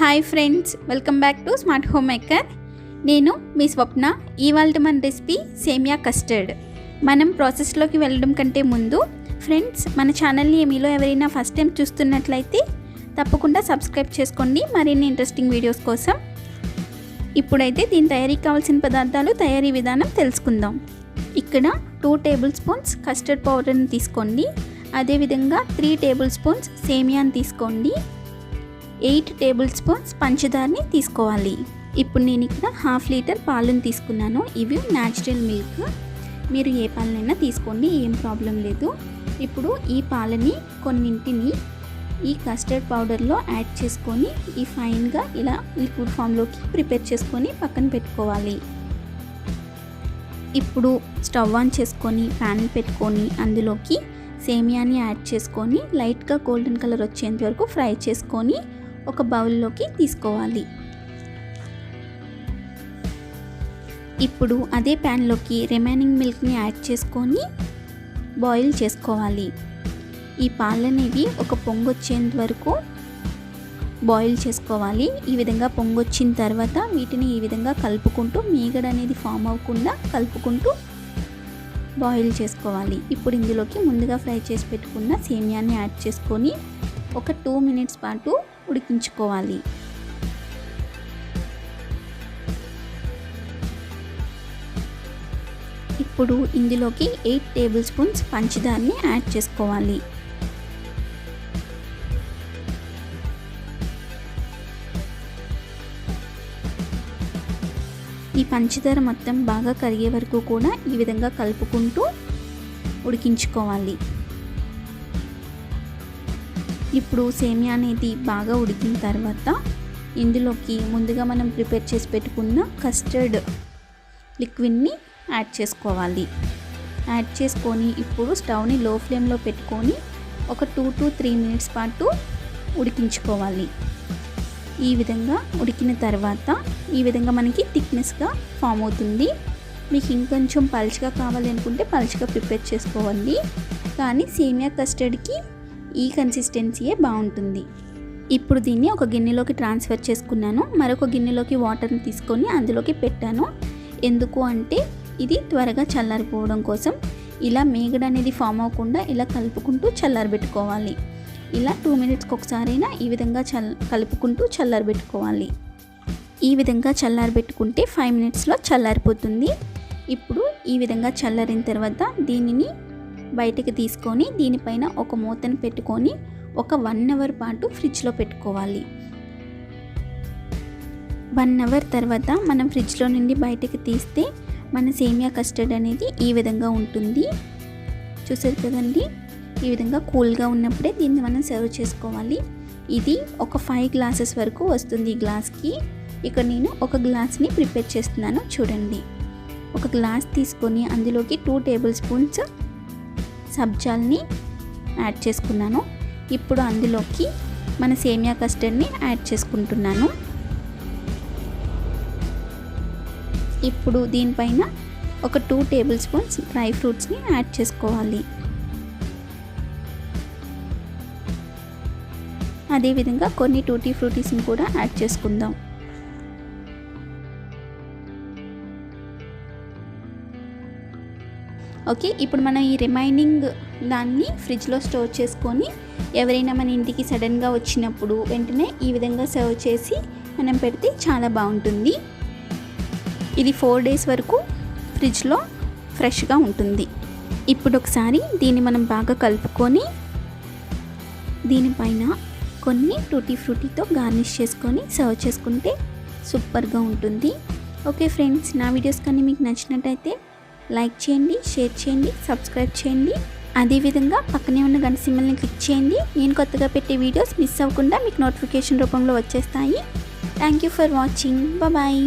Hi friends, welcome back to smart homemaker. నేను మీ స్వప్న. ఇవాళ మన రెసిపీ సేమియా కస్టర్డ్. మనం ప్రాసెస్లోకి వెళ్ళడం కంటే ముందు ఫ్రెండ్స్, మన ఛానల్ని మీలో ఎవరైనా ఫస్ట్ టైం చూస్తున్నట్లయితే తప్పకుండా సబ్స్క్రైబ్ చేసుకోండి మరిన్ని ఇంట్రెస్టింగ్ వీడియోస్ కోసం. ఇప్పుడైతే దీని తయారీకి కావాల్సిన పదార్థాలు, తయారీ విధానం తెలుసుకుందాం. ఇక్కడ 2 టేబుల్ స్పూన్స్ కస్టర్డ్ పౌడర్ని తీసుకోండి. అదేవిధంగా 3 టేబుల్ స్పూన్స్ సేమియాని తీసుకోండి. 8 టేబుల్ స్పూన్స్ పంచదారని తీసుకోవాలి. ఇప్పుడు నేను ఇక్కడ 1/2 లీటర్ పాలను తీసుకున్నాను. ఇవి న్యాచురల్ మిల్క్. మీరు ఏ పాలనైనా తీసుకోండి, ఏం ప్రాబ్లం లేదు. ఇప్పుడు ఈ పాలని కొన్నింటిని ఈ కస్టర్డ్ పౌడర్లో యాడ్ చేసుకొని ఈ ఫైన్గా ఇలా లిక్విడ్ ఫామ్లోకి ప్రిపేర్ చేసుకొని పక్కన పెట్టుకోవాలి. ఇప్పుడు స్టవ్ ఆన్ చేసుకొని ప్యాన్ పెట్టుకొని అందులోకి సేమియాని యాడ్ చేసుకొని లైట్గా గోల్డెన్ కలర్ వచ్చేంత వరకు ఫ్రై చేసుకొని ఒక బౌల్లోకి తీసుకోవాలి. ఇప్పుడు అదే ప్యాన్లోకి రిమైనింగ్ మిల్క్ని యాడ్ చేసుకొని బాయిల్ చేసుకోవాలి. ఈ పాలనేవి ఒక పొంగొచ్చేంత వరకు బాయిల్ చేసుకోవాలి. ఈ విధంగా పొంగొచ్చిన తర్వాత వీటిని ఈ విధంగా కలుపుకుంటూ, మీగడ అనేది ఫామ్ అవ్వకుండా కలుపుకుంటూ బాయిల్ చేసుకోవాలి. ఇప్పుడు ఇందులోకి ముందుగా ఫ్రై చేసి పెట్టుకున్న సేమియాని యాడ్ చేసుకొని ఒక 2 మినిట్స్ పాటు ఉడికించుకోవాలి. ఇప్పుడు ఇందులోకి 8 టేబుల్ స్పూన్స్ పంచదారని యాడ్ చేసుకోవాలి. ఈ పంచదార మొత్తం బాగా కరిగే వరకు కూడా ఈ విధంగా కలుపుకుంటూ ఉడికించుకోవాలి. ఇప్పుడు సేమియా అనేది బాగా ఉడికిన తర్వాత ఇందులోకి ముందుగా మనం ప్రిపేర్ చేసి పెట్టుకున్న కస్టర్డ్ లిక్విడ్ని యాడ్ చేసుకోవాలి. యాడ్ చేసుకొని ఇప్పుడు స్టవ్ని లో ఫ్లేమ్లో పెట్టుకొని ఒక 2 to 3 మినిట్స్ పాటు ఉడికించుకోవాలి. ఈ విధంగా ఉడికిన తర్వాత ఈ విధంగా మనకి థిక్నెస్గా ఫామ్ అవుతుంది. మీకు ఇంకొంచెం పలుచగా కావాలి అనుకుంటే పలుచగా ప్రిపేర్ చేసుకోవాలి. కానీ సేమియా కస్టర్డ్కి ఈ కన్సిస్టెన్సీయే బాగుంటుంది. ఇప్పుడు దీన్ని ఒక గిన్నెలోకి ట్రాన్స్ఫర్ చేసుకున్నాను. మరొక గిన్నెలోకి వాటర్ని తీసుకొని అందులోకి పెట్టాను. ఎందుకు అంటే ఇది త్వరగా చల్లారిపోవడం కోసం. ఇలా మేగడ అనేది ఫామ్ అవ్వకుండా ఇలా కలుపుకుంటూ చల్లారబెట్టుకోవాలి. ఇలా 2 మినిట్స్కి ఒకసారైనా ఈ విధంగా కలుపుకుంటూ చల్లారబెట్టుకోవాలి. ఈ విధంగా చల్లారబెట్టుకుంటే 5 మినిట్స్లో చల్లారిపోతుంది. ఇప్పుడు ఈ విధంగా చల్లారిన తర్వాత దీనిని బయటకు తీసుకొని దీనిపైన ఒక మూతను పెట్టుకొని ఒక 1 అవర్ పాటు ఫ్రిడ్జ్లో పెట్టుకోవాలి. 1 అవర్ తర్వాత మనం ఫ్రిడ్జ్లో నుండి బయటకు తీస్తే మన సేమియా కస్టర్డ్ అనేది ఈ విధంగా ఉంటుంది. చూసారు కదండి, ఈ విధంగా కూల్గా ఉన్నప్పుడే దీన్ని మనం సర్వ్ చేసుకోవాలి. ఇది ఒక 5 గ్లాసెస్ వరకు వస్తుంది ఈ గ్లాస్కి. ఇక్కడ నేను ఒక గ్లాస్ని ప్రిపేర్ చేస్తున్నాను. చూడండి, ఒక గ్లాస్ తీసుకొని అందులోకి 2 టేబుల్ స్పూన్స్ సబ్జాల్ని యాడ్ చేసుకున్నాను. ఇప్పుడు అందులోకి మన సేమియా కస్టర్డ్ని యాడ్ చేసుకుంటున్నాను. ఇప్పుడు దీనిపైన ఒక 2 టేబుల్ స్పూన్స్ డ్రై ఫ్రూట్స్ని యాడ్ చేసుకోవాలి. అదేవిధంగా కొన్ని టూటీ ఫ్రూటీస్ని కూడా యాడ్ చేసుకుందాం. ఓకే, ఇప్పుడు మనం ఈ రిమైనింగ్ దాన్ని ఫ్రిడ్జ్లో స్టోర్ చేసుకొని ఎవరైనా మన ఇంటికి సడన్గా వచ్చినప్పుడు వెంటనే ఈ విధంగా సర్వ్ చేసి మనం పెడితే చాలా బాగుంటుంది. ఇది 4 డేస్ వరకు ఫ్రిడ్జ్లో ఫ్రెష్గా ఉంటుంది. ఇప్పుడు ఒకసారి దీన్ని మనం బాగా కలుపుకొని దీనిపైన కొన్ని టూటీ ఫ్రూటీతో గార్నిష్ చేసుకొని సర్వ్ చేసుకుంటే సూపర్గా ఉంటుంది. ఓకే ఫ్రెండ్స్, నా వీడియోస్ కానీ మీకు నచ్చినట్టయితే లైక్ చేయండి, షేర్ చేయండి, సబ్స్క్రైబ్ చేయండి. అదేవిధంగా పక్కనే ఉన్న గంట సింబల్ని క్లిక్ చేయండి. నేను కొత్తగా పెట్టే వీడియోస్ మిస్ అవ్వకుండా మీకు నోటిఫికేషన్ రూపంలో వచ్చేస్తాయి. Thank you for watching. Bye.